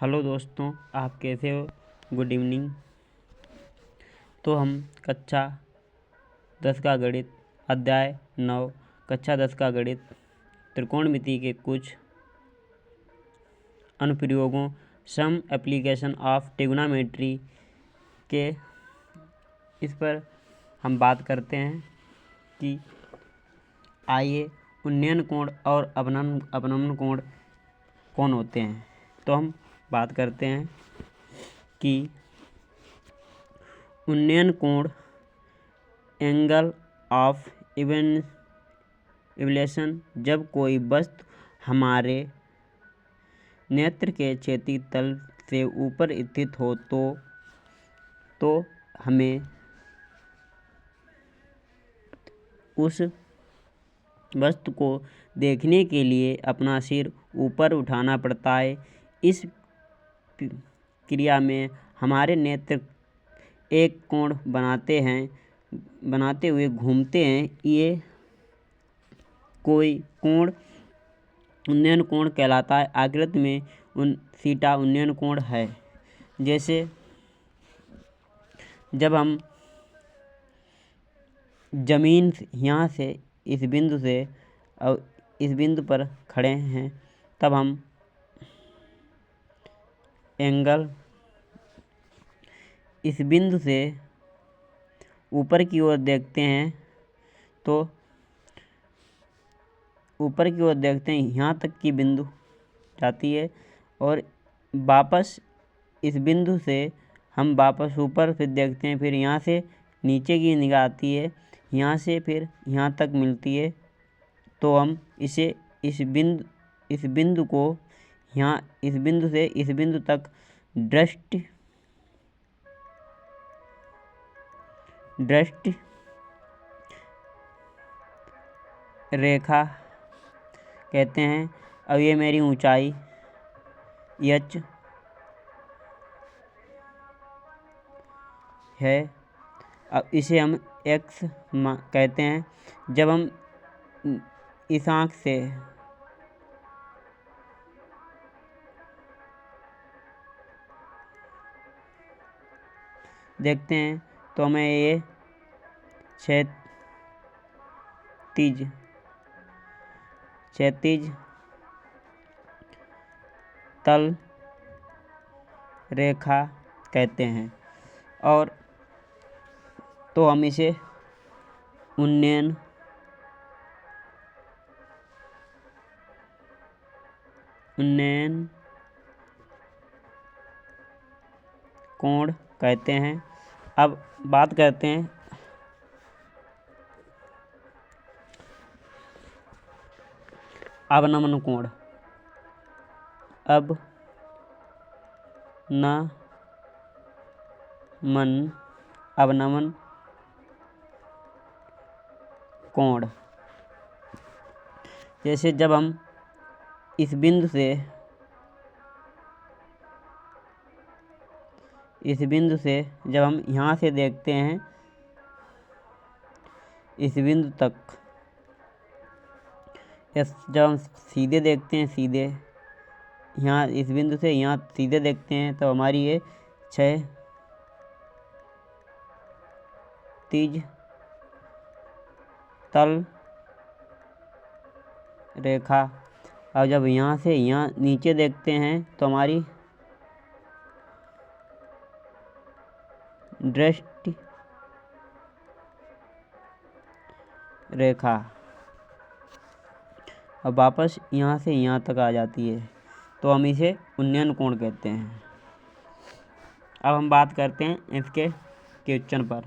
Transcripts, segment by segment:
Hello दोस्तों, आप कैसे हो? Good evening. तो हम कक्षा 10 का गणित अध्याय 9 कक्षा 10 का गणित त्रिकोणमिति के कुछ अनुप्रयोगों सम एप्लीकेशन ऑफ ट्रिग्नोमेट्री के इस पर हम बात करते हैं कि आइए उन्नयन कोण और अपनमन कोण कौन होते हैं। तो हम बात करते हैं कि उन्नयन कोण एंगल ऑफ इवैल्यूएशन जब कोई वस्तु हमारे नेत्र के क्षैतिज तल से ऊपर स्थित हो तो हमें उस वस्तु को देखने के लिए अपना सिर ऊपर उठाना पड़ता है। इस क्रिया में हमारे नेत्र एक कोण बनाते हुए घूमते हैं। ये कोई कोण उन्नयन कोण कहलाता है। आकृति में थीटा उन्नयन कोण है। जैसे जब हम जमीन यहाँ से इस बिंदु से और इस बिंदु पर खड़े हैं, तब हम एंगल इस बिंदु से ऊपर की ओर देखते हैं तो ऊपर की ओर देखते हैं यहाँ तक की बिंदु जाती है और वापस इस बिंदु से हम वापस ऊपर फिर देखते हैं, फिर यहाँ से नीचे की निगाह आती है, यहाँ से फिर यहाँ तक मिलती है। तो हम इसे इस बिंदु को यहाँ इस बिंदु से इस बिंदु तक दृष्टि रेखा कहते हैं। अब ये मेरी ऊंचाई h है। अब इसे हम x कहते हैं। जब हम इस आँख से देखते हैं तो हमें ये क्षैतिज तल रेखा कहते हैं। और तो हम इसे उन्नयन कोण कहते हैं। अब बात करते हैं अवनमन कोण। अवनमन कोण जैसे जब हम इस बिंदु से जब हम यहाँ से देखते हैं इस बिंदु तक, जब हम सीधे देखते हैं, सीधे यहाँ इस बिंदु से यहाँ सीधे देखते हैं तो हमारी ये क्षैतिज तल रेखा। और जब यहाँ से यहाँ नीचे देखते हैं तो हमारी दृष्टि रेखा अब वापस यहाँ से यहाँ तक आ जाती है, तो हम इसे उन्नयन कोण कहते हैं। अब हम बात करते हैं इसके क्वेश्चन पर।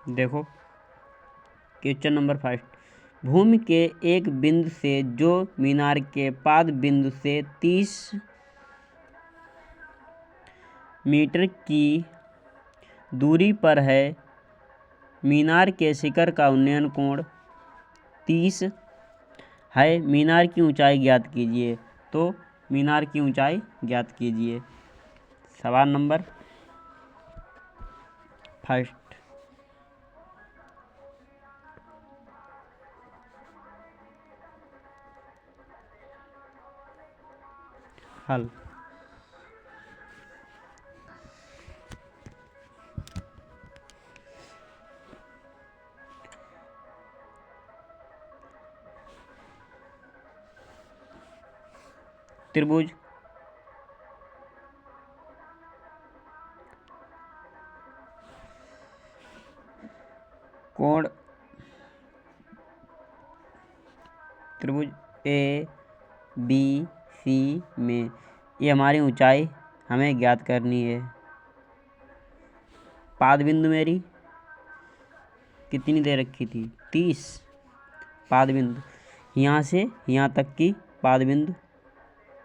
देखो क्वेश्चन नंबर 5। भूमि के एक बिंदु से जो मीनार के पाद बिंदु से 30 मीटर की दूरी पर है, मीनार के शिखर का उन्नयन कोण 30 है मीनार की ऊंचाई ज्ञात कीजिए। तो मीनार की ऊंचाई ज्ञात कीजिए। सवाल नंबर फर्स्ट। हल। त्रिभुज कोण त्रिभुज ए बी सी में, ये हमारी ऊंचाई हमें ज्ञात करनी है। पाद बिंदु मेरी कितनी दे रखी थी? 30। पाद बिंदु यहाँ से यहाँ तक की पाद बिंदु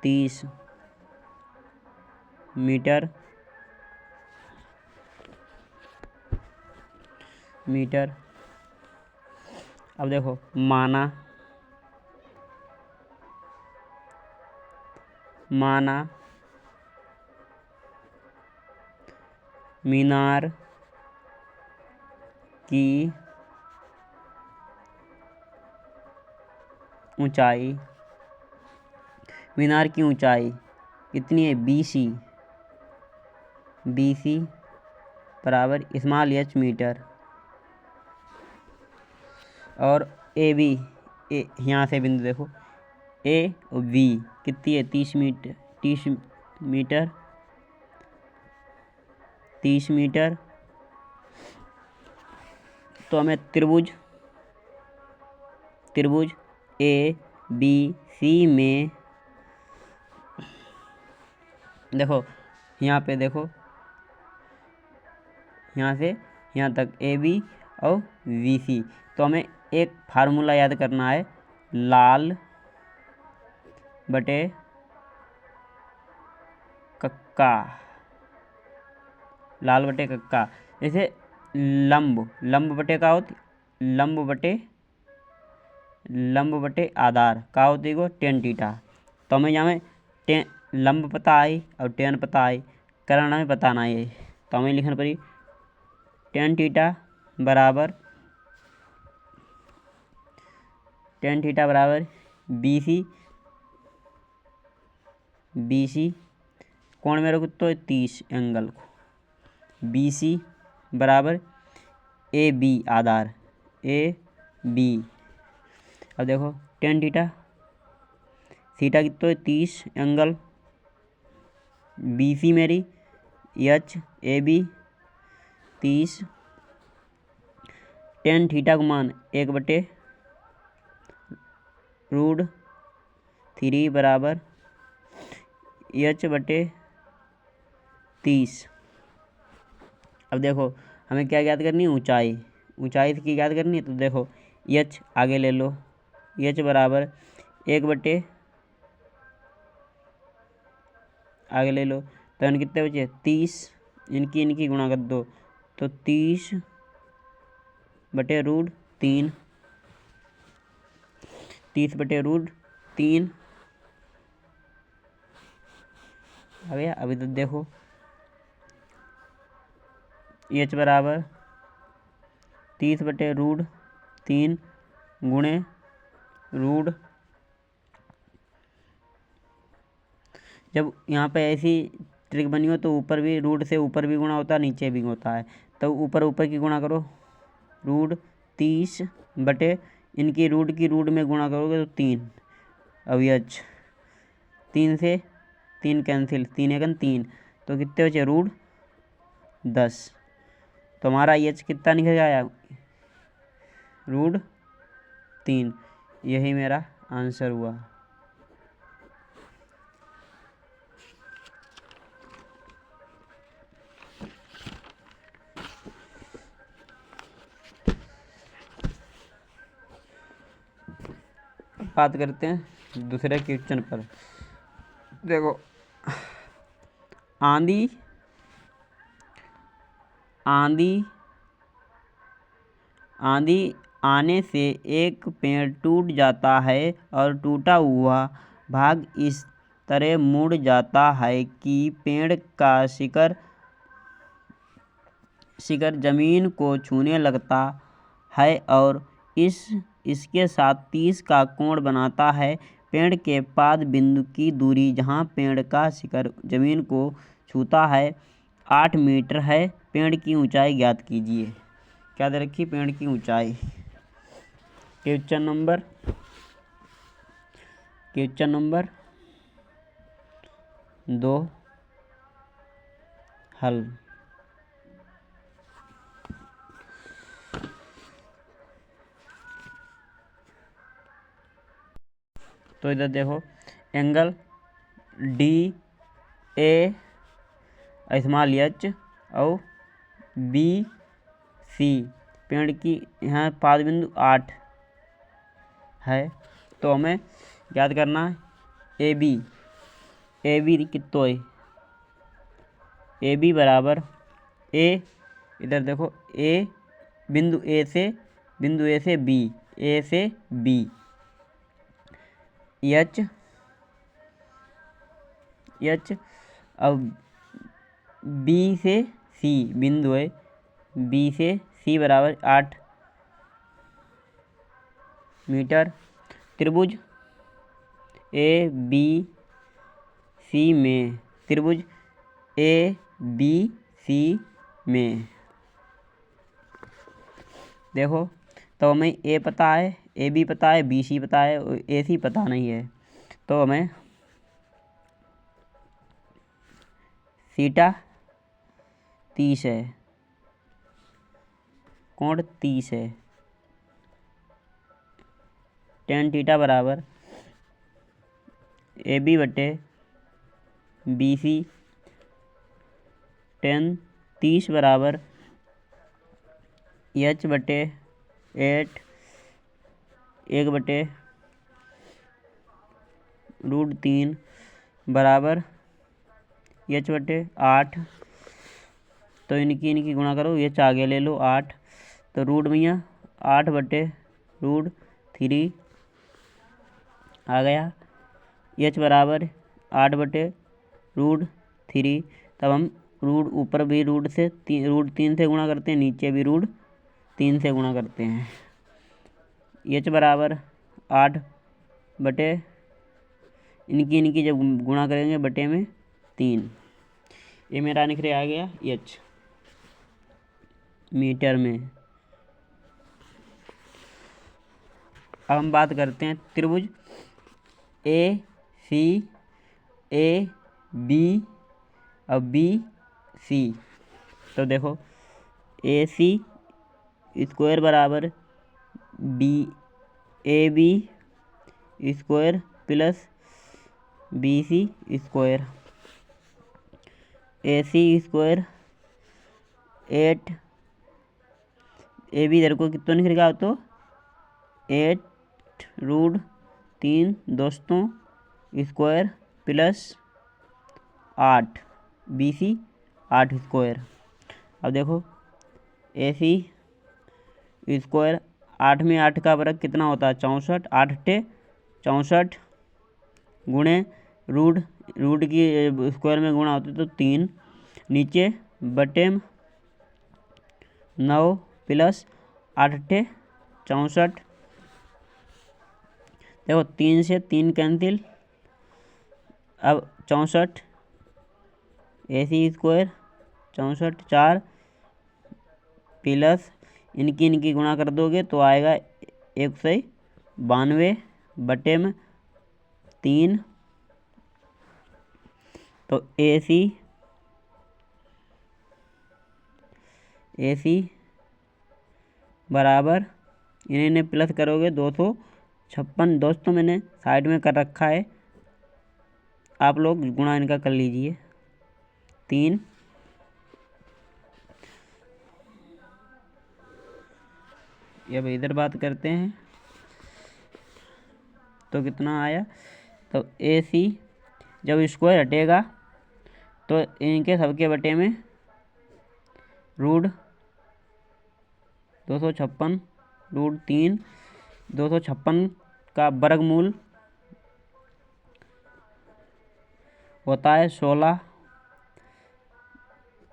30 मीटर मीटर। अब देखो माना मीनार की ऊंचाई कितनी है? BC बराबर स्मॉल h मीटर। और AB यहाँ से बिंदु देखो A और B कितनी है? 30 मीटर। तो हमें त्रिभुज ABC में देखो यहाँ पे देखो यहाँ से यहाँ तक AB और BC। तो हमें एक फार्मूला याद करना है, लाल बटे कक्का। जैसे लंब बटे का होती, लंब बटे आधार का होती को टेन थीटा। तो हमें यहाँ में लंब पता आई और टेन पता आई, कारण हमें बताना है। तो हमें लिखना पड़ी टेन थीटा बराबर BC कोण मेरे को तो 30 एंगल को, BC बराबर AB आधार AB। अब देखो टेन थीटा कितना है? 30 एंगल BC मेरी AB 30। टेन थीटा का मान 1/√3 बराबर H/30। अब देखो हमें क्या ज्ञात करनी है? ऊंचाई की ज्ञात करनी है। तो देखो H आगे ले लो, H बराबर 1/, आगे ले लो तो इन कितने बचे? 30। इनकी गुणा कर दो तो 30/√3 आ गया। अभी तो देखो H बराबर 30/√3 गुणे रूट। जब यहाँ पे ऐसी ट्रिक बनी हो तो ऊपर भी रूट से ऊपर भी गुणा होता है, नीचे भी होता है। तो ऊपर की गुणा करो, √30 इनकी रूट में गुणा करोगे तो 3। अब H 3 से 3 कैंसिल, 3 एकन 3, तो कितने बचे? √10। तो हमारा H कितना निकल आया? √3। यही मेरा आंसर हुआ। बात करते हैं दूसरे क्वेश्चन पर। देखो आंधी आने से एक पेड़ टूट जाता है और टूटा हुआ भाग इस तरह मुड़ जाता है कि पेड़ का शिखर जमीन को छूने लगता है और इसके साथ 30 का कोण बनाता है। पेड़ के पाद बिंदु की दूरी जहाँ पेड़ का शिखर जमीन को छूता है 8 मीटर है। पेड़ की ऊंचाई ज्ञात कीजिए। क्या दे रखी? पेड़ की ऊंचाई। क्वेश्चन नंबर 2 हल। तो इधर देखो, angle D A small H और बी सी, पेड़ की यहाँ पाद बिंदु 8 है। तो हमें याद करना है ए बी कितो है? ए बी बराबर ए, इधर देखो ए बिंदु ए से बी, एच अब बी से सी बिंदु है, बी से सी बराबर 8 मीटर। त्रिभुज ए बी सी में, त्रिभुज ए बी सी में देखो, तो हमें ए पता है, ए बी पता है, बी सी पता है, ए सी पता नहीं है। तो हमें थीटा 30 है, कोण 30 है, tan थीटा बराबर ए बी बटे बी सी, tan 30 बराबर एच बटे 8 1 बटे √3 बराबर एच बटे 8। तो इनकी गुणा करो, एच आगे ले लो 8, तो रूट भैया 8 बटे √3 आ गया। एच बराबर 8 बटे √3। तब हम ऊपर भी √3 से गुणा करते हैं, नीचे भी √3 से गुणा करते हैं। एच बराबर 8 बटे इनकी जब गुणा करेंगे बटे में 3, ये मेरा निखरे आ गया एच मीटर में। अब हम बात करते हैं त्रिभुज ए बी और बी सी। तो देखो ए सी स्क्वायर बराबर B A B square plus B C square, A C square 8, A B इधर को कितना निकलेगा? तो 8√3 दोस्तों square plus 8 B C 8 square. अब देखो ए सी स्क्वायर 8 में 8 का वर्ग कितना होता है? 64, 8 × 64 गुणे रूट की स्क्वायर में गुणा होती तो 3, नीचे बटे 9 प्लस 8 × 64। देखो 3 से 3 कैंसिल, अब 64 ए सी स्क्वायर 64 4 प्लस इनकी गुणा कर दोगे तो आएगा 192 बटे में 3। तो ए सी बराबर इन्हें प्लस करोगे 256। दोस्तों मैंने साइड में कर रखा है, आप लोग गुणा इनका कर लीजिए 3। अब इधर बात करते हैं तो कितना आया? तो ए सी जब स्क्वायर हटेगा तो इनके सबके बटे में √256 रूट 3। 256 का वर्गमूल होता है 16।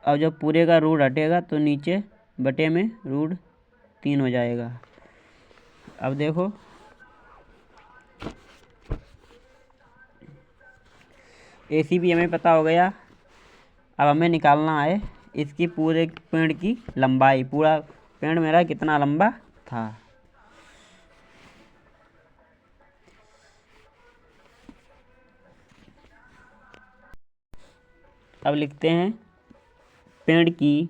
अब जब पूरे का रूट हटेगा तो नीचे बटे में रूट 3 हो जाएगा। अब देखो ACB हमें पता हो गया। अब हमें निकालना है इसकी पूरे पेड़ की लंबाई। पूरा पेड़ मेरा कितना लंबा था। अब लिखते हैं पेड़ की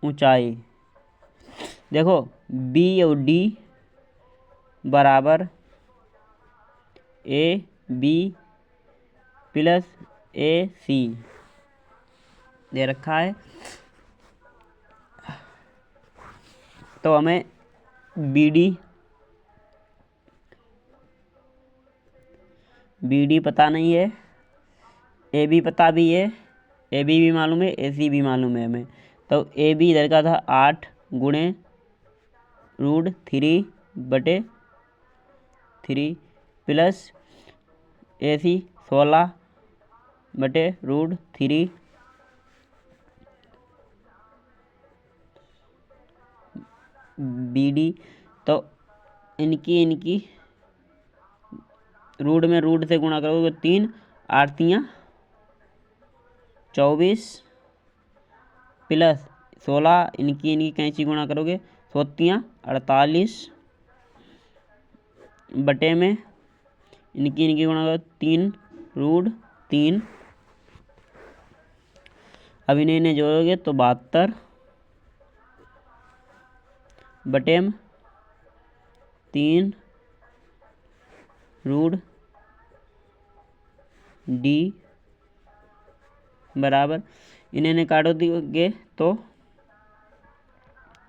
ऊंचाई। देखो B और D बराबर AB प्लस AC दे रखा है। तो हमें BD पता नहीं है, AB पता भी है, AB भी मालूम है, AC भी मालूम है हमें। तो AB इधर का था 8 गुणे रूट 3 बटे 3 प्लस AC 16 बटे रूट 3 BD। तो इनकी रूट में रूट से गुणा करोगे 3 8 तियाँ 24 प्लस 16 इनकी कैंची गुणा करोगे 7 48 बटे में इनकी गुणा करो 3 रूट 3। अब इन्हें जोड़ोगे तो 72 बटे में 3 रूट D बराबर इन्हें काटो दोगे तो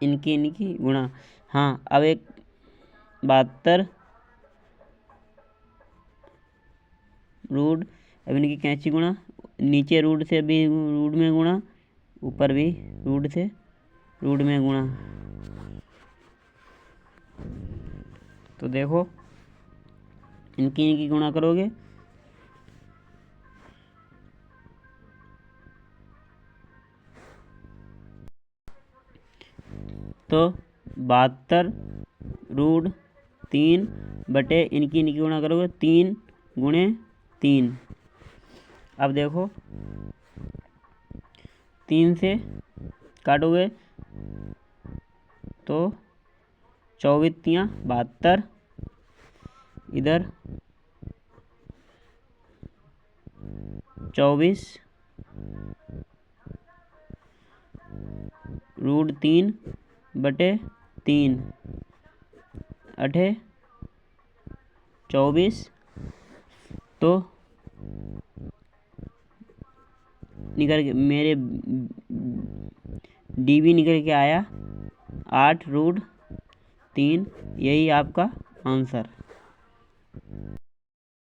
इनकी गुणा। हाँ अब एक 72 रूट, अब इनकी कैंची गुणा, नीचे रूट से भी रूट में गुणा, ऊपर भी रूट से रूट में गुणा। तो देखो इनकी गुणा करोगे तो 72 रूट 3 बटे इनकी गुणा करोगे 3 गुणे 3। अब देखो 3 से काटोगे तो 24 तियाँ 72 इधर 24 रूट 3 बटे 3 अठे 24। तो निकल के मेरे DB निकल के आया 8 रूट 3। यही आपका आंसर।